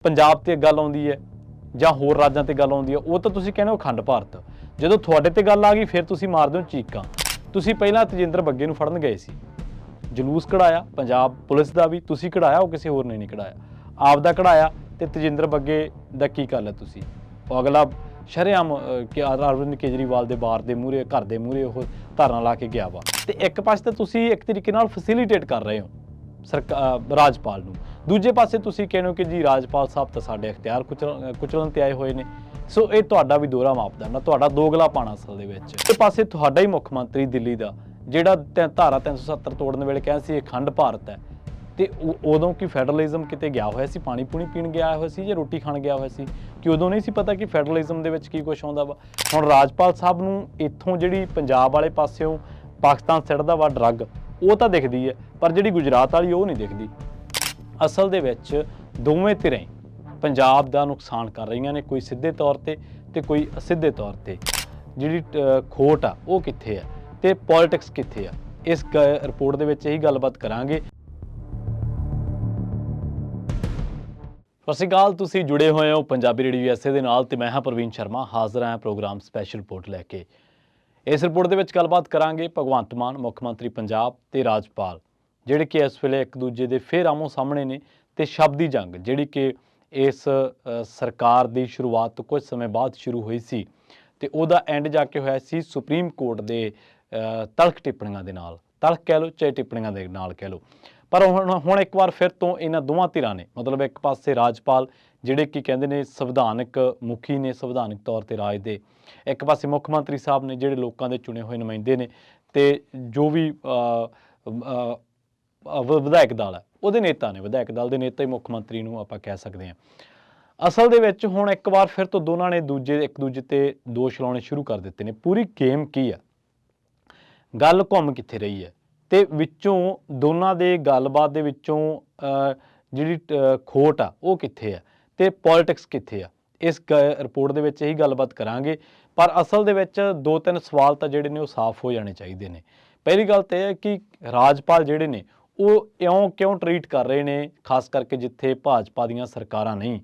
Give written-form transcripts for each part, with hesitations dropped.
ਪੰਜਾਬ ਤੇ ਗੱਲ ਆਉਂਦੀ ਹੈ ਜਾਂ ਹੋਰ ਰਾਜਾਂ ਤੇ ਗੱਲ ਆਉਂਦੀ ਹੈ ਉਹ ਤਾਂ ਤੁਸੀਂ ਕਹਿੰਦੇ ਹੋ ਅਖੰਡ ਭਾਰਤ। ਜਦੋਂ ਤੁਹਾਡੇ ਤੇ ਗੱਲ ਆ ਗਈ ਫਿਰ ਤੁਸੀਂ ਮਾਰਦੇ ਹੋ ਚੀਕਾਂ। ਤੁਸੀਂ ਪਹਿਲਾਂ ਤੇਜਿੰਦਰ ਬੱਗੇ ਨੂੰ ਫੜਨ ਗਏ ਸੀ, ਜਲੂਸ ਕਢਾਇਆ ਪੰਜਾਬ ਪੁਲਿਸ ਦਾ ਵੀ, ਤੁਸੀਂ ਕਢਾਇਆ, ਉਹ ਕਿਸੇ ਹੋਰ ਨੇ ਨਹੀਂ ਕਢਾਇਆ, ਆਪ ਦਾ ਕਢਾਇਆ। ਤੇ ਤੇਜਿੰਦਰ ਬੱਗੇ ਦਾ ਕੀ ਗੱਲ ਹੈ? ਤੁਸੀਂ ਉਹ ਅਗਲਾ ਸ਼ਰੇਆਮ ਕਿ ਅਰਵਿੰਦ ਕੇਜਰੀਵਾਲ ਦੇ ਬਾਰ ਦੇ ਮੂਹਰੇ, ਘਰ ਦੇ ਮੂਹਰੇ ਉਹ ਧਰਨਾ ਲਾ ਕੇ ਗਿਆ ਵਾ। ਤੇ ਇੱਕ ਪਾਸੇ ਤਾਂ ਤੁਸੀਂ ਇੱਕ ਤਰੀਕੇ ਨਾਲ ਫੈਸਿਲੀਟੇਟ ਕਰ ਰਹੇ ਹੋ ਰਾਜਪਾਲ ਨੂੰ, ਦੂਜੇ ਪਾਸੇ ਤੁਸੀਂ ਕਹਿੰਦੇ ਹੋ ਕਿ ਜੀ ਰਾਜਪਾਲ ਸਾਹਿਬ ਤਾਂ ਸਾਡੇ ਅਖਤਿਆਰ ਕੁਚਲਣ ਤੇ ਆਏ ਹੋਏ ਨੇ। ਸੋ ਇਹ ਤੁਹਾਡਾ ਵੀ ਦੋਹਰਾ ਮਾਪਦੰਡ ਆ, ਤੁਹਾਡਾ ਦੋਗਲਾ ਪਾਣਾ ਅਸਲ ਦੇ ਵਿੱਚ। ਇੱਕ ਪਾਸੇ ਤੁਹਾਡਾ ਹੀ ਮੁੱਖ ਮੰਤਰੀ ਦਿੱਲੀ ਦਾ, ਜਿਹੜਾ ਧਾਰਾ 370 ਤੋੜਨ ਵੇਲੇ ਕਹਿੰਦਾ ਸੀ ਅਖੰਡ ਭਾਰਤ ਹੈ, ਤੇ ਉਦੋਂ ਕੀ ਫੈਡਰਲਿਜ਼ਮ ਕਿਤੇ ਗਿਆ ਹੋਇਆ ਸੀ, ਪਾਣੀ ਪੂਣੀ ਪੀਣ ਗਿਆ ਹੋਇਆ ਸੀ ਜਾਂ ਰੋਟੀ ਖਾਣ ਗਿਆ ਹੋਇਆ ਸੀ? ਕਿ ਉਦੋਂ ਨਹੀਂ ਸੀ ਪਤਾ ਕਿ ਫੈਡਰਲਿਜ਼ਮ ਦੇ ਵਿੱਚ ਕੀ ਕੁਛ ਆਉਂਦਾ ਵਾ? ਹੁਣ ਰਾਜਪਾਲ ਸਾਹਿਬ ਨੂੰ ਇੱਥੋਂ ਜਿਹੜੀ ਪੰਜਾਬ ਵਾਲੇ ਪਾਸਿਓਂ ਪਾਕਿਸਤਾਨ ਸਿੱਟਦਾ ਵਾ ਡਰੱਗ, ਉਹ ਤਾਂ ਦਿਖਦੀ ਹੈ, ਪਰ ਜਿਹੜੀ ਗੁਜਰਾਤ ਵਾਲੀ ਉਹ ਨਹੀਂ ਦਿਖਦੀ। ਅਸਲ ਦੇ ਵਿੱਚ ਦੋਵੇਂ ਧਿਰਾਂ ਪੰਜਾਬ ਦਾ ਨੁਕਸਾਨ ਕਰ ਰਹੀਆਂ ਨੇ, ਕੋਈ ਸਿੱਧੇ ਤੌਰ ਤੇ ਕੋਈ ਅਸਿੱਧੇ ਤੌਰ ਤੇ। ਜਿਹੜੀ ਖੋਟ ਆ ਉਹ ਕਿੱਥੇ ਆ ਤੇ ਪੋਲਿਟਿਕਸ ਕਿੱਥੇ ਆ, ਇਸ ਰਿਪੋਰਟ ਦੇ ਵਿੱਚ ਇਹੀ ਗੱਲਬਾਤ ਕਰਾਂਗੇ। ਸਤਿ ਸ਼੍ਰੀ ਅਕਾਲ, ਤੁਸੀਂ ਜੁੜੇ ਹੋਏ ਹੋ ਪੰਜਾਬੀ ਰੇਡੀਓ USA ਦੇ ਨਾਲ ਤੇ ਮੈਂ ਹਾਂ ਪ੍ਰਵੀਨ ਸ਼ਰਮਾ, ਹਾਜ਼ਰ ਹਾਂ ਪ੍ਰੋਗਰਾਮ ਸਪੈਸ਼ਲ ਰਿਪੋਰਟ ਲੈ ਕੇ। ਇਸ ਰਿਪੋਰਟ ਦੇ ਵਿੱਚ ਗੱਲਬਾਤ ਕਰਾਂਗੇ ਭਗਵੰਤ ਮਾਨ ਮੁੱਖ ਮੰਤਰੀ ਪੰਜਾਬ ਤੇ ਰਾਜਪਾਲ, ਜਿਹੜੇ ਕਿ ਇਸ ਵੇਲੇ ਇੱਕ ਦੂਜੇ ਦੇ ਫਿਰ ਆਮੋ ਸਾਹਮਣੇ ਨੇ, ਤੇ ਸ਼ਬਦੀ ਜੰਗ ਜਿਹੜੀ ਕਿ ਇਸ ਸਰਕਾਰ ਦੀ ਸ਼ੁਰੂਆਤ ਤੋਂ ਕੁਝ ਸਮੇਂ ਬਾਅਦ ਸ਼ੁਰੂ ਹੋਈ ਸੀ ਤੇ ਉਹਦਾ ਐਂਡ ਜਾ ਕੇ ਹੋਇਆ ਸੀ ਸੁਪਰੀਮ ਕੋਰਟ ਦੇ ਤਲਖ ਟਿੱਪਣੀਆਂ ਦੇ ਨਾਲ, ਤਲਖ ਕਹਿ ਲਓ ਚਾਹੇ ਟਿੱਪਣੀਆਂ ਦੇ ਨਾਲ ਕਹਿ ਲਓ। ਪਰ ਹੁਣ ਇੱਕ ਵਾਰ ਫਿਰ ਤੋਂ ਇਹਨਾਂ ਦੋਵਾਂ ਧਿਰਾਂ ਨੇ, ਮਤਲਬ ਇੱਕ ਪਾਸੇ ਰਾਜਪਾਲ ਜਿਹੜੇ ਕਿ ਕਹਿੰਦੇ ਨੇ ਸੰਵਿਧਾਨਕ ਮੁਖੀ ਨੇ, ਸੰਵਿਧਾਨਕ ਤੌਰ ਤੇ ਰਾਜ ਦੇ, ਇੱਕ ਪਾਸੇ ਮੁੱਖ ਮੰਤਰੀ ਸਾਹਿਬ ਨੇ ਜਿਹੜੇ ਲੋਕਾਂ ਦੇ ਚੁਣੇ ਹੋਏ ਨੁਮਾਇੰਦੇ ਨੇ, ਤੇ ਜੋ ਵੀ ਵਿਧਾਇਕ ਦਲ ਹੈ ਉਹਦੇ ਨੇਤਾ ਨੇ, ਵਿਧਾਇਕ ਦਲ ਦੇ ਨੇਤਾ ਹੀ ਮੁੱਖ ਮੰਤਰੀ ਨੂੰ ਆਪਾਂ ਕਹਿ ਸਕਦੇ ਹਾਂ। ਅਸਲ ਦੇ ਵਿੱਚ ਹੁਣ ਇੱਕ ਵਾਰ ਫਿਰ ਤੋਂ ਦੋਨਾਂ ਨੇ ਇੱਕ ਦੂਜੇ ਤੇ ਦੋਸ਼ ਲਾਉਣੇ ਸ਼ੁਰੂ ਕਰ ਦਿੱਤੇ ਨੇ। ਪੂਰੀ ਗੇਮ ਕੀ ਆ, ਗੱਲ ਘੁੰਮ ਕਿੱਥੇ ਰਹੀ ਹੈ, ਤੇ ਵਿੱਚੋਂ ਦੋਨਾਂ ਦੇ ਗੱਲਬਾਤ ਦੇ ਵਿੱਚੋਂ ਜਿਹੜੀ ਖੋਟ ਆ ਉਹ ਕਿੱਥੇ ਆ ਤੇ ਪੋਲਿਟਿਕਸ ਕਿੱਥੇ ਆ, ਇਸ ਰਿਪੋਰਟ ਦੇ ਵਿੱਚ ਇਹੀ ਗੱਲਬਾਤ ਕਰਾਂਗੇ। ਪਰ ਅਸਲ ਦੇ ਵਿੱਚ ਦੋ ਤਿੰਨ ਸਵਾਲ ਤਾਂ ਜਿਹੜੇ ਨੇ ਉਹ ਸਾਫ਼ ਹੋ ਜਾਣੇ ਚਾਹੀਦੇ ਨੇ। ਪਹਿਲੀ ਗੱਲ ਤਾਂ ਇਹ ਹੈ ਕਿ ਰਾਜਪਾਲ ਜਿਹੜੇ ਨੇ ਉਹ ਕਿਉਂ ਟਰੀਟ ਕਰ ਰਹੇ ਨੇ, ਖਾਸ ਕਰਕੇ ਜਿੱਥੇ ਭਾਜਪਾ ਦੀਆਂ ਸਰਕਾਰਾਂ ਨਹੀਂ।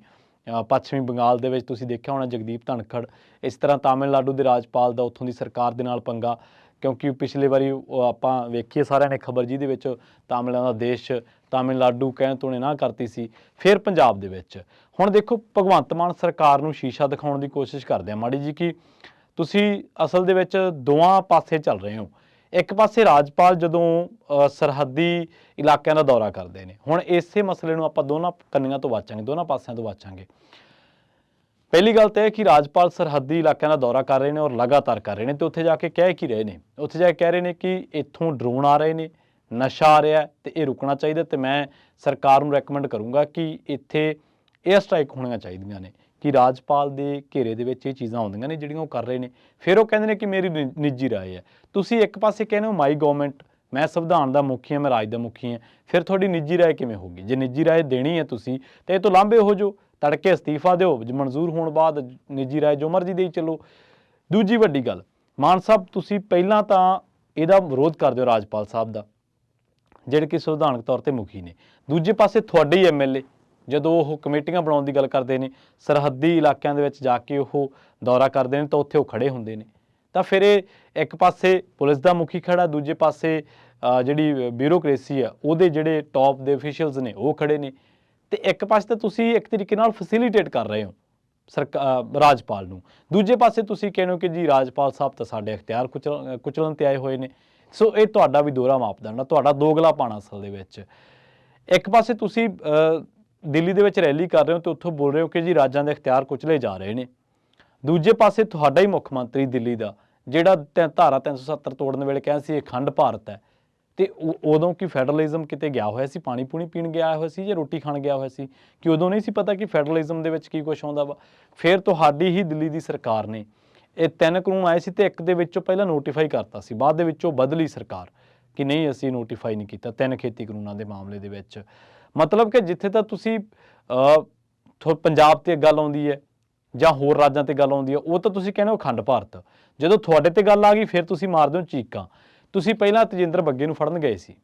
ਪੱਛਮੀ ਬੰਗਾਲ ਦੇ ਵਿੱਚ ਤੁਸੀਂ ਦੇਖਿਆ ਹੋਣਾ ਜਗਦੀਪ ਧਨਖੜ, ਇਸ ਤਰ੍ਹਾਂ ਤਾਮਿਲਨਾਡੂ ਦੇ ਰਾਜਪਾਲ ਦਾ ਉੱਥੋਂ ਦੀ ਸਰਕਾਰ ਦੇ ਨਾਲ ਪੰਗਾ, ਕਿਉਂਕਿ ਪਿਛਲੇ ਵਾਰੀ ਆਪਾਂ ਵੇਖੀਏ ਸਾਰਿਆਂ ਨੇ ਖਬਰ, ਜਿਹਦੇ ਵਿੱਚ ਤਾਮਿਲਾਂ ਦਾ ਦੇਸ਼ ਤਾਮਿਲਨਾਡੂ ਕਹਿਣ ਤੋਂ ਨਾ ਕਰਤੀ ਸੀ। ਫਿਰ ਪੰਜਾਬ ਦੇ ਵਿੱਚ ਹੁਣ ਦੇਖੋ ਭਗਵੰਤ ਮਾਨ ਸਰਕਾਰ ਨੂੰ ਸ਼ੀਸ਼ਾ ਦਿਖਾਉਣ ਦੀ ਕੋਸ਼ਿਸ਼ ਕਰਦੇ ਆ ਮਾੜੀ ਜੀ, ਕਿ ਤੁਸੀਂ ਅਸਲ ਦੇ ਵਿੱਚ ਦੋਵਾਂ ਪਾਸੇ ਚੱਲ ਰਹੇ ਹੋ। ਇੱਕ ਪਾਸੇ ਰਾਜਪਾਲ ਜਦੋਂ ਸਰਹੱਦੀ ਇਲਾਕਿਆਂ ਦਾ ਦੌਰਾ ਕਰਦੇ ਨੇ, ਹੁਣ ਇਸੇ ਮਸਲੇ ਨੂੰ ਆਪਾਂ ਦੋਨਾਂ ਕੰਨੀਆਂ ਤੋਂ ਵਾਚਾਂਗੇ, ਦੋਨਾਂ ਪਾਸਿਆਂ ਤੋਂ ਵਾਚਾਂਗੇ। ਪਹਿਲੀ ਗੱਲ ਤਾਂ ਇਹ ਕਿ ਰਾਜਪਾਲ ਸਰਹੱਦੀ ਇਲਾਕਿਆਂ ਦਾ ਦੌਰਾ ਕਰ ਰਹੇ ਨੇ ਔਰ ਲਗਾਤਾਰ ਕਰ ਰਹੇ ਨੇ, ਤੇ ਉੱਥੇ ਜਾ ਕੇ ਕਹਿ ਕੀ ਰਹੇ ਨੇ? ਉੱਥੇ ਜਾ ਕੇ ਕਹਿ ਰਹੇ ਨੇ ਕਿ ਇੱਥੋਂ ਡਰੋਨ ਆ ਰਹੇ ਨੇ, ਨਸ਼ਾ ਆ ਰਿਹਾ ਤੇ ਇਹ ਰੁਕਣਾ ਚਾਹੀਦਾ, ਤੇ ਮੈਂ ਸਰਕਾਰ ਨੂੰ ਰეკਮੈਂਡ ਕਰੂੰਗਾ ਕਿ ਇੱਥੇ 에ਅਰ ਸਟ੍ਰਾਈਕ ਹੋਣੀਆਂ ਚਾਹੀਦੀਆਂ ਨੇ, ਕਿ ਰਾਜਪਾਲ ਦੇ ਘੇਰੇ ਦੇ ਵਿੱਚ ਇਹ ਚੀਜ਼ਾਂ ਆਉਂਦੀਆਂ ਨੇ ਜਿਹੜੀਆਂ ਉਹ ਕਰ ਰਹੇ ਨੇ। ਫਿਰ ਉਹ ਕਹਿੰਦੇ ਨੇ ਕਿ ਮੇਰੀ ਨਿੱਜੀ ਰਾਏ ਹੈ। ਤੁਸੀਂ ਇੱਕ ਪਾਸੇ ਕਹਿੰਦੇ ਹੋ ਮਾਈ ਗਵਰਨਮੈਂਟ, ਮੈਂ ਸੰਵਿਧਾਨ ਦਾ ਮੁਖੀ ਹਾਂ, ਮੈਂ ਰਾਜ ਦਾ ਮੁਖੀ ਹਾਂ, ਫਿਰ ਤੁਹਾਡੀ ਨਿੱਜੀ ਰਾਏ ਕਿਵੇਂ ਹੋਗੀ? ਜੇ ਨਿੱਜੀ ਰਾਏ ਦੇਣੀ ਹੈ ਤੁਸੀਂ, ਤੇ ਇਹ ਤੋਂ ਲਾਂਭੇ ਹੋ ਜੋ, ਤੜਕੇ ਅਸਤੀਫਾ ਦਿਓ, ਮਨਜ਼ੂਰ ਹੋਣ ਬਾਅਦ ਨਿੱਜੀ ਰਾਏ ਜੋ ਮਰਜ਼ੀ ਦੇਈ ਚੱਲੋ। ਦੂਜੀ ਵੱਡੀ ਗੱਲ, ਮਾਨ ਸਾਹਿਬ ਤੁਸੀਂ ਪਹਿਲਾਂ ਤਾਂ ਇਹਦਾ ਵਿਰੋਧ ਕਰਦੇ ਹੋ ਰਾਜਪਾਲ ਸਾਹਿਬ ਦਾ, ਜਿਹੜੇ ਕਿ ਸੰਵਿਧਾਨਕ ਤੌਰ ਤੇ ਮੁਖੀ ਨੇ। ਦੂਜੇ ਪਾਸੇ ਤੁਹਾਡੇ ਹੀ MLA ਜਦੋਂ ਉਹ ਕਮੇਟੀਆਂ ਬਣਾਉਣ ਦੀ ਗੱਲ ਕਰਦੇ ਨੇ, ਸਰਹੱਦੀ ਇਲਾਕਿਆਂ ਦੇ ਵਿੱਚ ਜਾ ਕੇ ਉਹ ਦੌਰਾ ਕਰਦੇ ਨੇ, ਤਾਂ ਉੱਥੇ ਉਹ ਖੜੇ ਹੁੰਦੇ ਨੇ। ਤਾਂ ਫਿਰ ਇਹ ਇੱਕ ਪਾਸੇ ਪੁਲਿਸ ਦਾ ਮੁਖੀ ਖੜਾ, ਦੂਜੇ ਪਾਸੇ ਜਿਹੜੀ ਬਿਊਰੋਕ੍ਰੇਸੀ ਆ ਉਹਦੇ ਜਿਹੜੇ ਟੌਪ ਦੇ ਅਫੀਸ਼ੀਅਲਸ ਨੇ ਉਹ ਖੜੇ ਨੇ, ਤੇ ਇੱਕ ਪਾਸੇ ਤਾਂ ਤੁਸੀਂ ਇੱਕ ਤਰੀਕੇ ਨਾਲ ਫੈਸਿਲੀਟੇਟ ਕਰ ਰਹੇ ਹੋ ਰਾਜਪਾਲ ਨੂੰ, ਦੂਜੇ ਪਾਸੇ ਤੁਸੀਂ ਕਹਿੰਦੇ ਹੋ ਕਿ ਜੀ ਰਾਜਪਾਲ ਸਾਹਿਬ ਤਾਂ ਸਾਡੇ ਅਖਤਿਆਰ ਕੁਚਲਣ ਤੇ ਆਏ ਹੋਏ ਨੇ। ਸੋ ਇਹ ਤੁਹਾਡਾ ਵੀ ਦੋਹਰਾ ਮਾਪਦੰਡ ਆ, ਤੁਹਾਡਾ ਦੋਗਲਾ ਪਾਣਾ ਅਸਲ ਦੇ ਵਿੱਚ। ਇੱਕ ਪਾਸੇ ਤੁਸੀਂ ਦਿੱਲੀ ਦੇ ਵਿੱਚ ਰੈਲੀ ਕਰ ਰਹੇ ਹੋ ਤੇ ਉੱਥੋਂ ਬੋਲ ਰਹੇ ਹੋ ਕਿ ਜੀ ਰਾਜਾਂ ਦੇ ਅਖਤਿਆਰ ਕੁਚਲੇ ਜਾ ਰਹੇ ਨੇ, ਦੂਜੇ ਪਾਸੇ ਤੁਹਾਡਾ ਹੀ ਮੁੱਖ ਮੰਤਰੀ ਦਿੱਲੀ ਦਾ, ਜਿਹੜਾ ਧਾਰਾ 370 ਤੋੜਨ ਵੇਲੇ ਕਹਿੰਦਾ ਸੀ ਅਖੰਡ ਭਾਰਤ ਹੈ, ਤੇ ਉਦੋਂ ਕੀ ਫੈਡਰਲਿਜ਼ਮ ਕਿਤੇ ਗਿਆ ਹੋਇਆ ਸੀ, ਪਾਣੀ ਪੂਣੀ ਪੀਣ ਗਿਆ ਹੋਇਆ ਸੀ ਜਾਂ ਰੋਟੀ ਖਾਣ ਗਿਆ ਹੋਇਆ ਸੀ? ਕਿ ਉਦੋਂ ਨਹੀਂ ਸੀ ਪਤਾ ਕਿ ਫੈਡਰਲਿਜ਼ਮ ਦੇ ਵਿੱਚ ਕੀ ਕੁਛ ਆਉਂਦਾ ਵਾ? ਫਿਰ ਤੁਹਾਡੀ ਹੀ ਦਿੱਲੀ ਦੀ ਸਰਕਾਰ ਨੇ ਇਹ 3 ਕਾਨੂੰਨ ਆਏ ਸੀ, ਤੇ ਇੱਕ ਦੇ ਵਿੱਚੋਂ ਪਹਿਲਾਂ ਨੋਟੀਫਾਈ ਕਰਤਾ ਸੀ, ਬਾਅਦ ਦੇ ਵਿੱਚੋਂ ਬਦਲੀ ਸਰਕਾਰ ਕਿ ਨਹੀਂ ਅਸੀਂ ਨੋਟੀਫਾਈ ਨਹੀਂ ਕੀਤਾ 3 ਖੇਤੀ ਕਾਨੂੰਨਾਂ ਦੇ ਮਾਮਲੇ ਦੇ ਵਿੱਚ। ਮਤਲਬ ਕਿ ਜਿੱਥੇ ਤਾਂ ਤੁਸੀਂ ਪੰਜਾਬ ਤੇ ਗੱਲ ਆਉਂਦੀ ਹੈ ਜਾਂ ਹੋਰ ਰਾਜਾਂ ਤੇ ਗੱਲ ਆਉਂਦੀ ਹੈ ਉਹ ਤਾਂ ਤੁਸੀਂ ਕਹਿੰਦੇ ਹੋ ਅਖੰਡ ਭਾਰਤ। ਜਦੋਂ ਤੁਹਾਡੇ ਤੇ ਗੱਲ ਆ ਗਈ ਫਿਰ ਤੁਸੀਂ ਮਾਰਦੇ ਹੋ ਚੀਕਾਂ। ਤੁਸੀਂ ਪਹਿਲਾਂ ਤੇਜਿੰਦਰ ਬੱਗੇ ਨੂੰ ਫੜਨ ਗਏ ਸੀ,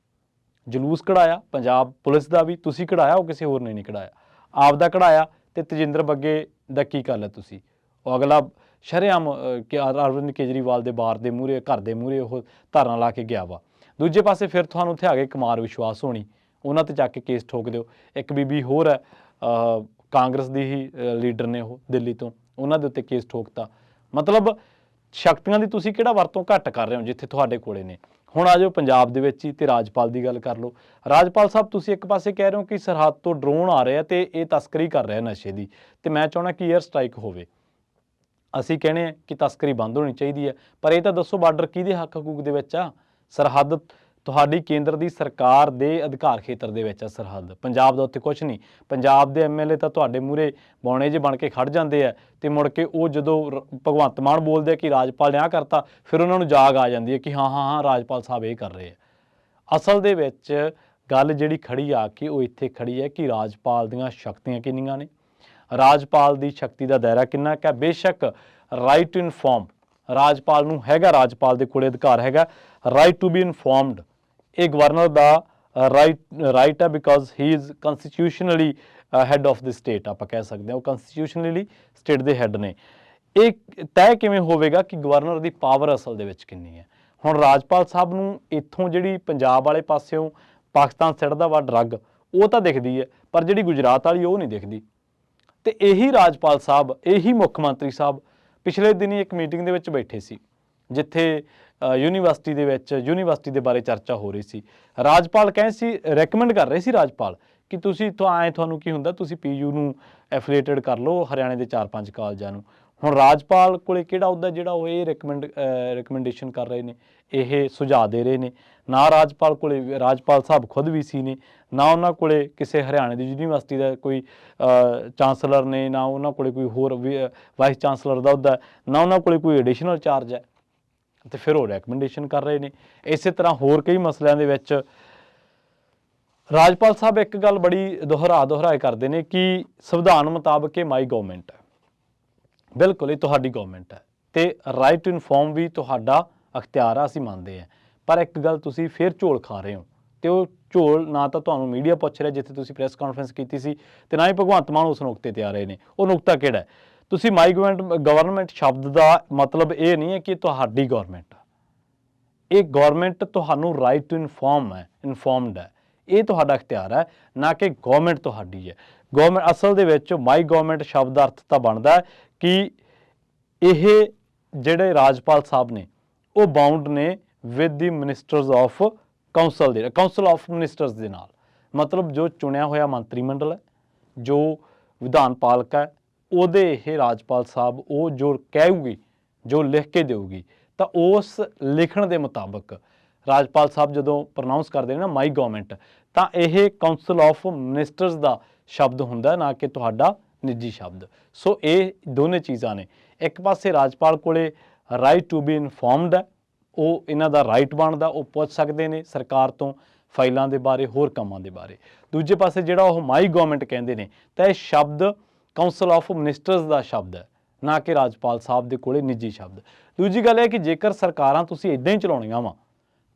ਜਲੂਸ ਕਢਾਇਆ ਪੰਜਾਬ ਪੁਲਿਸ ਦਾ ਵੀ, ਤੁਸੀਂ ਕਢਾਇਆ, ਉਹ ਕਿਸੇ ਹੋਰ ਨੇ ਨਹੀਂ ਕਢਾਇਆ, ਆਪ ਦਾ ਕਢਾਇਆ। ਤੇ ਤੇਜਿੰਦਰ ਬੱਗੇ ਦਾ ਕੀ ਗੱਲ ਹੈ ਤੁਸੀਂ? ਉਹ ਅਗਲਾ ਸ਼ਰੇਆਮ ਕਿ ਅਰਵਿੰਦ ਕੇਜਰੀਵਾਲ ਦੇ ਬਾਰ ਦੇ ਮੂਹਰੇ ਘਰ ਦੇ ਮੂਹਰੇ ਉਹ ਧਰਨਾ ਲਾ ਕੇ ਗਿਆ ਵਾ। ਦੂਜੇ ਪਾਸੇ ਫਿਰ ਤੁਹਾਨੂੰ ਉੱਥੇ ਆ ਕੇ ਕੁਮਾਰ ਵਿਸ਼ਵਾਸ ਹੋਣੀ, ਉਹਨਾਂ ਤੇ ਜਾ ਕੇ ਕੇਸ ਠੋਕ ਦਿਓ। ਇੱਕ ਬੀਬੀ ਹੋਰ ਹੈ ਕਾਂਗਰਸ ਦੀ ਹੀ ਲੀਡਰ ਨੇ, ਉਹ ਦਿੱਲੀ ਤੋਂ, ਉਹਨਾਂ ਦੇ ਉੱਤੇ ਕੇਸ ਠੋਕਤਾ। ਮਤਲਬ ਸ਼ਕਤੀਆਂ ਦੀ ਤੁਸੀਂ ਕਿਹੜਾ ਵਰਤੋਂ ਘੱਟ ਕਰ ਰਹੇ ਹੋ ਜਿੱਥੇ ਤੁਹਾਡੇ ਕੋਲੇ ਨੇ। ਹੁਣ ਆ ਜਾਓ ਪੰਜਾਬ ਦੇ ਵਿੱਚ ਹੀ ਤੇ ਰਾਜਪਾਲ ਦੀ ਗੱਲ ਕਰ ਲਓ। ਰਾਜਪਾਲ ਸਾਹਿਬ ਤੁਸੀਂ ਇੱਕ ਪਾਸੇ ਕਹਿ ਰਹੇ ਹੋ ਕਿ ਸਰਹੱਦ ਤੋਂ ਡਰੋਨ ਆ ਰਹੇ ਆ ਤੇ ਇਹ ਤਸਕਰੀ ਕਰ ਰਿਹਾ ਨਸ਼ੇ ਦੀ, ਤੇ ਮੈਂ ਚਾਹੁੰਦਾ ਕਿ ਏਅਰ ਸਟ੍ਰਾਈਕ ਹੋਵੇ। ਅਸੀਂ ਕਹਿੰਦੇ ਹਾਂ ਕਿ ਤਸਕਰੀ ਬੰਦ ਹੋਣੀ ਚਾਹੀਦੀ ਹੈ, ਪਰ ਇਹ ਤਾਂ ਦੱਸੋ ਬਾਰਡਰ ਕਿਹਦੇ ਹੱਕ ਹਕੂਕ ਦੇ ਵਿੱਚ ਆ? ਸਰਹੱਦ ਤੁਹਾਡੀ ਕੇਂਦਰ ਦੀ ਸਰਕਾਰ ਦੇ ਅਧਿਕਾਰ ਖੇਤਰ ਦੇ ਵਿੱਚ ਆ ਸਰਹੱਦ, ਪੰਜਾਬ ਦਾ ਉੱਥੇ ਕੁਛ ਨਹੀਂ। ਪੰਜਾਬ ਦੇ ਐਮਐਲਏ ਤਾਂ ਤੁਹਾਡੇ ਮੂਹਰੇ ਬੌਣੇ ਜਿਹੇ ਬਣ ਕੇ ਖੜ ਜਾਂਦੇ ਆ ਤੇ ਮੁੜ ਕੇ ਉਹ ਜਦੋਂ ਭਗਵੰਤ ਮਾਨ ਬੋਲਦੇ ਆ ਕਿ ਰਾਜਪਾਲ ਨੇ ਆਹ ਕਰਤਾ, ਫਿਰ ਉਹਨਾਂ ਨੂੰ ਜਾਗ ਆ ਜਾਂਦੀ ਹੈ ਕਿ ਹਾਂ ਹਾਂ ਹਾਂ ਰਾਜਪਾਲ ਸਾਹਿਬ ਇਹ ਕਰ ਰਹੇ ਆ। ਅਸਲ ਦੇ ਵਿੱਚ ਗੱਲ ਜਿਹੜੀ ਖੜੀ ਆ ਕਿ ਉਹ ਇੱਥੇ ਖੜੀ ਹੈ ਕਿ ਰਾਜਪਾਲ ਦੀਆਂ ਸ਼ਕਤੀਆਂ ਕਿੰਨੀਆਂ ਨੇ, ਰਾਜਪਾਲ ਦੀ ਸ਼ਕਤੀ ਦਾ ਦਾਇਰਾ ਕਿੰਨਾ ਕੁ ਹੈ। ਬੇਸ਼ੱਕ ਰਾਈਟ ਟੂ ਇਨਫੋਰਮ ਰਾਜਪਾਲ ਨੂੰ ਹੈਗਾ, ਰਾਜਪਾਲ ਦੇ ਕੋਲੇ ਅਧਿਕਾਰ ਹੈਗਾ ਰਾਈਟ ਟੂ ਬੀ ਇਨਫੋਰਮਡ। ਇਹ ਗਵਰਨਰ ਦਾ ਰਾਈਟ ਹੈ because he is constitutionally head of the state, ਆਪਾਂ ਕਹਿ ਸਕਦੇ ਹਾਂ ਉਹ ਕੰਸਟੀਟਿਊਸ਼ਨਲੀ ਸਟੇਟ ਦੇ ਹੈਡ ਨੇ। ਇਹ ਤੈਅ ਕਿਵੇਂ ਹੋਵੇਗਾ ਕਿ ਗਵਰਨਰ ਦੀ ਪਾਵਰ ਅਸਲ ਦੇ ਵਿੱਚ ਕਿੰਨੀ ਹੈ? ਹੁਣ ਰਾਜਪਾਲ ਸਾਹਿਬ ਨੂੰ ਇੱਥੋਂ ਜਿਹੜੀ ਪੰਜਾਬ ਵਾਲੇ ਪਾਸਿਓਂ ਪਾਕਿਸਤਾਨ ਸਿੱਟਦਾ ਵਾ ਡਰੱਗ, ਉਹ ਤਾਂ ਦਿਖਦੀ ਹੈ, ਪਰ ਜਿਹੜੀ ਗੁਜਰਾਤ ਵਾਲੀ ਉਹ ਨਹੀਂ ਦਿਖਦੀ। ਤੇ ਇਹੀ ਰਾਜਪਾਲ ਸਾਹਿਬ, ਇਹੀ ਮੁੱਖ ਮੰਤਰੀ ਸਾਹਿਬ ਪਿਛਲੇ ਦਿਨੀ ਇੱਕ ਮੀਟਿੰਗ ਦੇ ਵਿੱਚ ਬੈਠੇ ਸੀ ਜਿੱਥੇ ਯੂਨੀਵਰਸਿਟੀ ਦੇ ਵਿੱਚ ਯੂਨੀਵਰਸਿਟੀ ਦੇ ਬਾਰੇ ਚਰਚਾ ਹੋ ਰਹੀ ਸੀ। ਰਾਜਪਾਲ ਕਹਿੰਦੇ ਸੀ, ਰეკਮੈਂਡ ਕਰ ਰਹੇ ਸੀ ਰਾਜਪਾਲ ਕਿ ਤੁਸੀਂ ਤੁਹਾਨੂੰ ਕੀ ਹੁੰਦਾ, ਤੁਸੀਂ ਪੀਯੂ ਨੂੰ ਐਫੀਲੀਏਟਡ ਕਰ ਲਓ ਹਰਿਆਣੇ ਦੇ 4-5 ਕਾਲਜਾਂ ਨੂੰ। ਹੁਣ ਰਾਜਪਾਲ ਕੋਲੇ ਕਿਹੜਾ ਅਹੁਦਾ ਜਿਹੜਾ ਉਹ ਇਹ ਰਿਕਮੈਂਡੇਸ਼ਨ ਕਰ ਰਹੇ ਨੇ, ਇਹ ਸੁਝਾਅ ਦੇ ਰਹੇ ਨੇ? ਨਾ ਰਾਜਪਾਲ ਕੋਲੇ, ਰਾਜਪਾਲ ਸਾਹਿਬ ਖੁਦ VC ਨੇ, ਨਾ ਉਹਨਾਂ ਕੋਲੇ ਕਿਸੇ ਹਰਿਆਣੇ ਦੀ ਯੂਨੀਵਰਸਿਟੀ ਦਾ ਕੋਈ ਚਾਂਸਲਰ ਨੇ, ਨਾ ਉਹਨਾਂ ਕੋਲੇ ਕੋਈ ਹੋਰ ਵਾਈਸ ਚਾਂਸਲਰ ਦਾ ਅਹੁਦਾ, ਨਾ ਉਹਨਾਂ ਕੋਲੇ ਕੋਈ ਐਡੀਸ਼ਨਲ ਚਾਰਜ ਹੈ, ਤੇ ਫਿਰ ਉਹ ਰੈਕਮੈਂਡੇਸ਼ਨ ਕਰ ਰਹੇ ਨੇ। ਇਸੇ ਤਰ੍ਹਾਂ ਹੋਰ ਕਈ ਮਸਲਿਆਂ ਦੇ ਵਿੱਚ ਰਾਜਪਾਲ ਸਾਹਿਬ ਇੱਕ ਗੱਲ ਬੜੀ ਦੁਹਰਾਏ ਕਰਦੇ ਨੇ ਕਿ ਸੰਵਿਧਾਨ ਮੁਤਾਬਕ ਇਹ ਮਾਈ ਗਵਰਨਮੈਂਟ ਹੈ। ਬਿਲਕੁਲ ਇਹ ਤੁਹਾਡੀ ਗਵਰਨਮੈਂਟ ਹੈ ਤੇ ਰਾਈਟ ਟੂ ਇਨਫੋਰਮ ਵੀ ਤੁਹਾਡਾ ਅਖਤਿਆਰ ਆ, ਅਸੀਂ ਮੰਨਦੇ ਹਾਂ। ਪਰ ਇੱਕ ਗੱਲ ਤੁਸੀਂ ਫਿਰ ਝੋਲ ਖਾ ਰਹੇ ਹੋ, ਤੇ ਉਹ ਝੋਲ ਨਾ ਤਾਂ ਤੁਹਾਨੂੰ ਮੀਡੀਆ ਪੁੱਛ ਰਿਹਾ ਜਿੱਥੇ ਤੁਸੀਂ ਪ੍ਰੈਸ ਕਾਨਫਰੰਸ ਕੀਤੀ ਸੀ, ਤੇ ਨਾ ਹੀ ਭਗਵੰਤ ਮਾਨ ਉਸ ਨੁਕਤੇ ਤੇ ਆ ਰਹੇ ਨੇ। ਉਹ ਨੁਕਤਾ ਕਿਹੜਾ ਹੈ? ਤੁਸੀਂ ਮਾਈ ਗਵਰਨਮੈਂਟ ਸ਼ਬਦ ਦਾ ਮਤਲਬ ਇਹ ਨਹੀਂ ਹੈ ਕਿ ਤੁਹਾਡੀ ਗਵਰਨਮੈਂਟ ਆ, ਇਹ ਗਵਰਨਮੈਂਟ ਤੁਹਾਨੂੰ ਰਾਈਟ ਟੂ ਇਨਫੋਰਮਡ ਹੈ, ਇਹ ਤੁਹਾਡਾ ਅਖਤਿਆਰ ਹੈ, ਨਾ ਕਿ ਗਵਰਨਮੈਂਟ ਤੁਹਾਡੀ ਹੈ। ਗਵਰਨਮੈਂਟ ਅਸਲ ਦੇ ਵਿੱਚ ਮਾਈ ਗਵਰਨਮੈਂਟ ਸ਼ਬਦ ਦਾ ਅਰਥ ਤਾਂ ਬਣਦਾ ਹੈ ਕਿ ਇਹ ਜਿਹੜੇ ਰਾਜਪਾਲ ਸਾਹਿਬ ਨੇ ਉਹ ਬਾਉਂਡ ਨੇ with the ministers of council of ministers ਦੇ ਨਾਲ। ਮਤਲਬ ਜੋ ਚੁਣਿਆ ਹੋਇਆ ਮੰਤਰੀ ਮੰਡਲ ਹੈ, ਜੋ ਵਿਧਾਨ ਪਾਲਕ ਹੈ, ਉਹਦੇ ਇਹ ਰਾਜਪਾਲ ਸਾਹਿਬ ਉਹ ਜੋ ਕਹੂਗੀ, ਜੋ ਲਿਖ ਕੇ ਦੇਊਗੀ, ਤਾਂ ਉਸ ਲਿਖਣ ਦੇ ਮੁਤਾਬਕ ਰਾਜਪਾਲ ਸਾਹਿਬ ਜਦੋਂ ਪ੍ਰੋਨਾਊਂਸ ਕਰਦੇ ਨੇ ਨਾ ਮਾਈ ਗਵਰਨਮੈਂਟ, ਤਾਂ ਇਹ ਕਾਉਂਸਲ ਆਫ ਮਿਨਿਸਟਰਸ ਦਾ ਸ਼ਬਦ ਹੁੰਦਾ, ਨਾ ਕਿ ਤੁਹਾਡਾ ਨਿੱਜੀ ਸ਼ਬਦ। ਸੋ ਇਹ ਦੋਨੇ ਚੀਜ਼ਾਂ ਨੇ। ਇੱਕ ਪਾਸੇ ਰਾਜਪਾਲ ਕੋਲੇ ਰਾਈਟ ਟੂ ਬੀ ਇਨਫੋਰਮਡ ਹੈ, ਉਹ ਇਹਨਾਂ ਦਾ ਰਾਈਟ ਬਣਦਾ, ਉਹ ਪੁੱਛ ਸਕਦੇ ਨੇ ਸਰਕਾਰ ਤੋਂ ਫਾਈਲਾਂ ਦੇ ਬਾਰੇ, ਹੋਰ ਕੰਮਾਂ ਦੇ ਬਾਰੇ। ਦੂਜੇ ਪਾਸੇ ਜਿਹੜਾ ਉਹ ਮਾਈ ਗਵਰਨਮੈਂਟ ਕਹਿੰਦੇ ਨੇ, ਤਾਂ ਇਹ ਸ਼ਬਦ ਕਾਉਂਸਲ ਆਫ ਮਿਨਿਸਟਰਸ ਦਾ ਸ਼ਬਦ ਹੈ, ਨਾ ਕਿ ਰਾਜਪਾਲ ਸਾਹਿਬ ਦੇ ਕੋਲੇ ਨਿੱਜੀ ਸ਼ਬਦ। ਦੂਜੀ ਗੱਲ ਇਹ ਕਿ ਜੇਕਰ ਸਰਕਾਰਾਂ ਤੁਸੀਂ ਇੱਦਾਂ ਹੀ ਚਲਾਉਣੀਆਂ ਵਾ,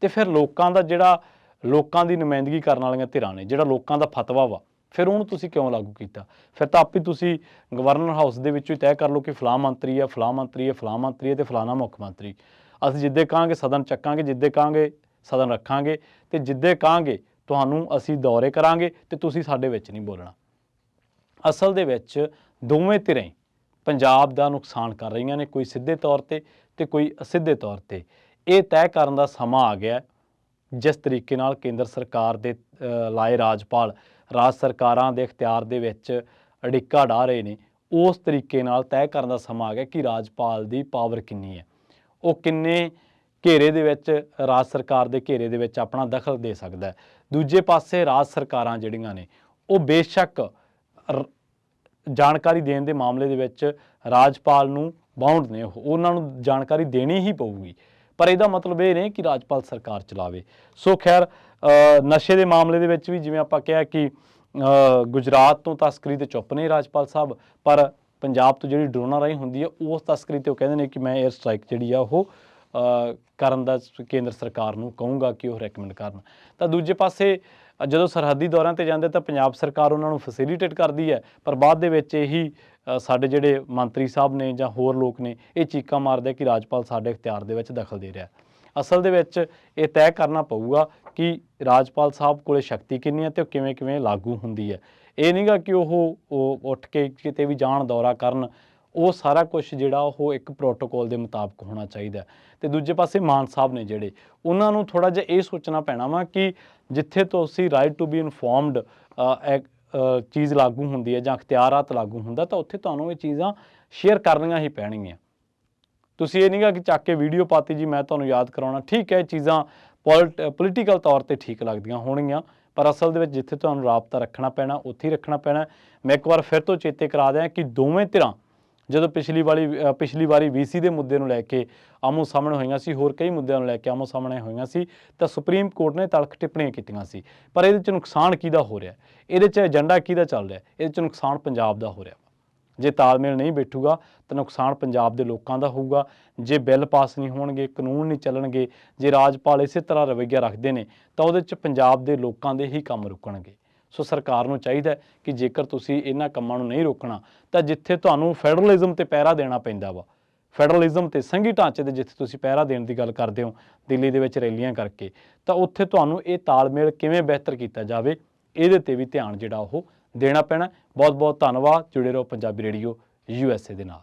ਤੇ ਫਿਰ ਲੋਕਾਂ ਦਾ ਜਿਹੜਾ ਲੋਕਾਂ ਦੀ ਨੁਮਾਇੰਦਗੀ ਕਰਨ ਵਾਲੀਆਂ ਧਿਰਾਂ ਨੇ, ਜਿਹੜਾ ਲੋਕਾਂ ਦਾ ਫਤਵਾ ਵਾ, ਫਿਰ ਉਹਨੂੰ ਤੁਸੀਂ ਕਿਉਂ ਲਾਗੂ ਕੀਤਾ? ਫਿਰ ਤਾਂ ਆਪੇ ਤੁਸੀਂ ਗਵਰਨਰ ਹਾਊਸ ਦੇ ਵਿੱਚੋਂ ਹੀ ਤੈਅ ਕਰ ਲਓ ਕਿ ਫਲਾਂ ਮੰਤਰੀ ਹੈ, ਫਲਾਂ ਮੰਤਰੀ ਹੈ, ਫਲਾਂ ਮੰਤਰੀ ਹੈ, ਤੇ ਫਲਾਣਾ ਮੁੱਖ ਮੰਤਰੀ। ਅਸੀਂ ਜਿੱਦੇ ਕਹਾਂਗੇ ਸਦਨ ਚੱਕਾਂਗੇ, ਜਿੱਦੇ ਕਹਾਂਗੇ ਸਦਨ ਰੱਖਾਂਗੇ, ਤੇ ਜਿੱਦੇ ਕਹਾਂਗੇ ਤੁਹਾਨੂੰ ਅਸੀਂ ਦੌਰੇ ਕਰਾਂਗੇ, ਤੇ ਤੁਸੀਂ ਸਾਡੇ ਵਿੱਚ ਨਹੀਂ ਬੋਲਣਾ। ਅਸਲ ਦੇ ਵਿੱਚ ਦੋਵੇਂ ਧਿਰਾਂ ਪੰਜਾਬ ਦਾ ਨੁਕਸਾਨ ਕਰ ਰਹੀਆਂ ਨੇ, ਕੋਈ ਸਿੱਧੇ ਤੌਰ 'ਤੇ ਤੇ ਕੋਈ ਅਸਿੱਧੇ ਤੌਰ 'ਤੇ। ਇਹ ਤੈਅ ਕਰਨ ਦਾ ਸਮਾਂ ਆ ਗਿਆ ਜਿਸ ਤਰੀਕੇ ਨਾਲ ਕੇਂਦਰ ਸਰਕਾਰ ਦੇ ਲਾਏ ਰਾਜਪਾਲ ਰਾਜ ਸਰਕਾਰਾਂ ਦੇ ਇਖਤਿਆਰ ਦੇ ਵਿੱਚ ਅੜਿੱਕਾ ਢਾਹ ਰਹੇ ਨੇ, ਉਸ ਤਰੀਕੇ ਨਾਲ ਤੈਅ ਕਰਨ ਦਾ ਸਮਾਂ ਆ ਗਿਆ ਕਿ ਰਾਜਪਾਲ ਦੀ ਪਾਵਰ ਕਿੰਨੀ ਹੈ, ਉਹ ਕਿੰਨੇ ਘੇਰੇ ਦੇ ਵਿੱਚ, ਰਾਜ ਸਰਕਾਰ ਦੇ ਘੇਰੇ ਦੇ ਵਿੱਚ ਆਪਣਾ ਦਖਲ ਦੇ ਸਕਦਾ ਹੈ। ਦੂਜੇ ਪਾਸੇ ਰਾਜ ਸਰਕਾਰਾਂ ਜਿਹੜੀਆਂ ਨੇ ਉਹ ਬੇਸ਼ੱਕ ਜਾਣਕਾਰੀ ਦੇਣ ਦੇ ਮਾਮਲੇ ਦੇ ਵਿੱਚ ਰਾਜਪਾਲ ਨੂੰ ਬਾਉਂਡ ਨੇ, ਉਹਨਾਂ ਨੂੰ ਜਾਣਕਾਰੀ ਦੇਣੀ ਹੀ ਪਊਗੀ, ਪਰ ਇਹਦਾ ਮਤਲਬ ਇਹ ਨਹੀਂ ਕਿ ਰਾਜਪਾਲ ਸਰਕਾਰ ਚਲਾਵੇ। ਸੋ ਖੈਰ ਨਸ਼ੇ ਦੇ ਮਾਮਲੇ ਦੇ ਵਿੱਚ ਵੀ ਜਿਵੇਂ ਆਪਾਂ ਕਿਹਾ ਕਿ ਗੁਜਰਾਤ ਤੋਂ ਤਸਕਰੀ ਤੇ ਚੁੱਪ ਨੇ ਰਾਜਪਾਲ ਸਾਹਿਬ, ਪਰ ਪੰਜਾਬ ਤੋਂ ਜਿਹੜੀ ਡਰੋਨਾਂ ਰਾਹੀਂ ਹੁੰਦੀ ਹੈ ਉਸ ਤਸਕਰੀ ਤੇ ਉਹ ਕਹਿੰਦੇ ਨੇ ਕਿ ਮੈਂ ਏਅਰ ਸਟ੍ਰਾਈਕ ਜਿਹੜੀ ਆ ਉਹ ਕਰਨ ਦਾ ਕੇਂਦਰ ਸਰਕਾਰ ਨੂੰ ਕਹੂੰਗਾ ਕਿ ਉਹ ਰეკਮੈਂਡ ਕਰਨ। ਤਾਂ ਦੂਜੇ ਪਾਸੇ ਜਦੋਂ ਸਰਹੱਦੀ ਦੌਰਿਆਂ ਤੇ ਜਾਂਦੇ ਤਾਂ ਪੰਜਾਬ ਸਰਕਾਰ ਉਹਨਾਂ ਨੂੰ ਫੈਸਿਲਿਟੇਟ ਕਰਦੀ ਹੈ, ਪਰ ਬਾਅਦ ਦੇ ਵਿੱਚ ਇਹੀ ਸਾਡੇ ਜਿਹੜੇ ਮੰਤਰੀ ਸਾਹਿਬ ਨੇ ਜਾਂ ਹੋਰ ਲੋਕ ਨੇ ਇਹ ਚੀਕਾਂ ਮਾਰਦੇ ਕਿ ਰਾਜਪਾਲ ਸਾਡੇ ਇਖਤਿਆਰ ਦੇ ਵਿੱਚ ਦਖਲ ਦੇ ਰਿਹਾ। ਅਸਲ ਦੇ ਵਿੱਚ ਇਹ ਤੈਅ ਕਰਨਾ ਪਊਗਾ ਕਿ ਰਾਜਪਾਲ ਸਾਹਿਬ ਕੋਲੇ ਸ਼ਕਤੀ ਕਿੰਨੀ ਹੈ ਤੇ ਉਹ ਕਿਵੇਂ ਕਿਵੇਂ ਲਾਗੂ ਹੁੰਦੀ ਹੈ। ਇਹ ਨਹੀਂਗਾ ਕਿ ਉਹ ਉੱਠ ਕੇ ਕਿਤੇ ਵੀ ਜਾਣ ਦੌਰਾ ਕਰਨ, ਉਹ ਸਾਰਾ ਕੁਛ ਜਿਹੜਾ ਉਹ ਇੱਕ ਪ੍ਰੋਟੋਕੋਲ ਦੇ ਮੁਤਾਬਕ ਹੋਣਾ ਚਾਹੀਦਾ। ਤੇ ਦੂਜੇ ਪਾਸੇ ਮਾਨ ਸਾਹਿਬ ਨੇ ਜਿਹੜੇ, ਉਹਨਾਂ ਨੂੰ ਥੋੜ੍ਹਾ ਜਿਹਾ ਇਹ ਸੋਚਣਾ ਪੈਣਾ ਵਾ ਕਿ ਜਿੱਥੇ ਤੁਸੀਂ ਰਾਈਟ ਟੂ ਬੀ ਇਨਫੋਰਮਡ ਚੀਜ਼ ਲਾਗੂ ਹੁੰਦੀ ਹੈ ਜਾਂ ਅਖਤਿਆਰਾਤ ਲਾਗੂ ਹੁੰਦਾ, ਤਾਂ ਉੱਥੇ ਤੁਹਾਨੂੰ ਇਹ ਚੀਜ਼ਾਂ ਸ਼ੇਅਰ ਕਰਨੀਆਂ ਹੀ ਪੈਣਗੀਆਂ। ਤੁਸੀਂ ਇਹ ਨਹੀਂਗਾ ਕਿ ਚੱਕ ਕੇ ਵੀਡੀਓ ਪਾਤੀ ਜੀ ਮੈਂ ਤੁਹਾਨੂੰ ਯਾਦ ਕਰਾਉਣਾ। ਠੀਕ ਹੈ, ਇਹ ਚੀਜ਼ਾਂ ਪੋਲੀਟੀਕਲ ਤੌਰ 'ਤੇ ਠੀਕ ਲੱਗਦੀਆਂ ਹੋਣਗੀਆਂ, ਪਰ ਅਸਲ ਦੇ ਵਿੱਚ ਜਿੱਥੇ ਤੁਹਾਨੂੰ ਰਾਬਤਾ ਰੱਖਣਾ ਪੈਣਾ ਉੱਥੇ ਹੀ ਰੱਖਣਾ ਪੈਣਾ। ਮੈਂ ਇੱਕ ਵਾਰ ਫਿਰ ਤੋਂ ਚੇਤੇ ਕਰਾ ਦਿਆਂ ਕਿ ਦੋਵੇਂ ਧਿਰਾਂ ਜਦੋਂ ਪਿਛਲੀ ਵਾਰੀ VC ਦੇ ਮੁੱਦੇ ਨੂੰ ਲੈ ਕੇ ਆਮੋ ਸਾਹਮਣੇ ਹੋਈਆਂ ਸੀ, ਹੋਰ ਕਈ ਮੁੱਦਿਆਂ ਨੂੰ ਲੈ ਕੇ ਆਮੋ ਸਾਹਮਣੇ ਹੋਈਆਂ ਸੀ, ਤਾਂ ਸੁਪਰੀਮ ਕੋਰਟ ਨੇ ਤਲਖ ਟਿੱਪਣੀਆਂ ਕੀਤੀਆਂ ਸੀ। ਪਰ ਇਹਦੇ 'ਚ ਨੁਕਸਾਨ ਕਿਹਦਾ ਹੋ ਰਿਹਾ, ਇਹਦੇ 'ਚ ਏਜੰਡਾ ਕਿਹਦਾ ਚੱਲ ਰਿਹਾ, ਇਹਦੇ 'ਚ ਨੁਕਸਾਨ ਪੰਜਾਬ ਦਾ ਹੋ ਰਿਹਾ। ਜੇ ਤਾਲਮੇਲ ਨਹੀਂ ਬੈਠੂਗਾ ਤਾਂ ਨੁਕਸਾਨ ਪੰਜਾਬ ਦੇ ਲੋਕਾਂ ਦਾ ਹੋਊਗਾ। ਜੇ ਬਿੱਲ ਪਾਸ ਨਹੀਂ ਹੋਣਗੇ, ਕਾਨੂੰਨ ਨਹੀਂ ਚੱਲਣਗੇ, ਜੇ ਰਾਜਪਾਲ ਇਸੇ ਤਰ੍ਹਾਂ ਰਵੱਈਆ ਰੱਖਦੇ ਨੇ ਤਾਂ ਉਹਦੇ 'ਚ ਪੰਜਾਬ ਦੇ ਲੋਕਾਂ ਦੇ ਹੀ ਕੰਮ ਰੁਕਣਗੇ। ਸੋ ਸਰਕਾਰ ਨੂੰ ਚਾਹੀਦਾ ਕਿ ਜੇਕਰ ਤੁਸੀਂ ਇਹਨਾਂ ਕੰਮਾਂ ਨੂੰ ਨਹੀਂ ਰੋਕਣਾ ਤਾਂ ਜਿੱਥੇ ਤੁਹਾਨੂੰ ਫੈਡਰਲਿਜ਼ਮ 'ਤੇ ਪਹਿਰਾ ਦੇਣਾ ਪੈਂਦਾ ਵਾ, ਫੈਡਰਲਿਜ਼ਮ 'ਤੇ ਸੰਘੀ ਢਾਂਚੇ ਦੇ ਜਿੱਥੇ ਤੁਸੀਂ ਪਹਿਰਾ ਦੇਣ ਦੀ ਗੱਲ ਕਰਦੇ ਹੋ ਦਿੱਲੀ ਦੇ ਵਿੱਚ ਰੈਲੀਆਂ ਕਰਕੇ, ਤਾਂ ਉੱਥੇ ਤੁਹਾਨੂੰ ਇਹ ਤਾਲਮੇਲ ਕਿਵੇਂ ਬਿਹਤਰ ਕੀਤਾ ਜਾਵੇ ਇਹਦੇ 'ਤੇ ਵੀ ਧਿਆਨ ਜਿਹੜਾ ਉਹ ਦੇਣਾ ਪੈਣਾ। ਬਹੁਤ ਬਹੁਤ ਧੰਨਵਾਦ। ਜੁੜੇ ਰਹੋ ਪੰਜਾਬੀ ਰੇਡੀਓ USA ਦੇ ਨਾਲ।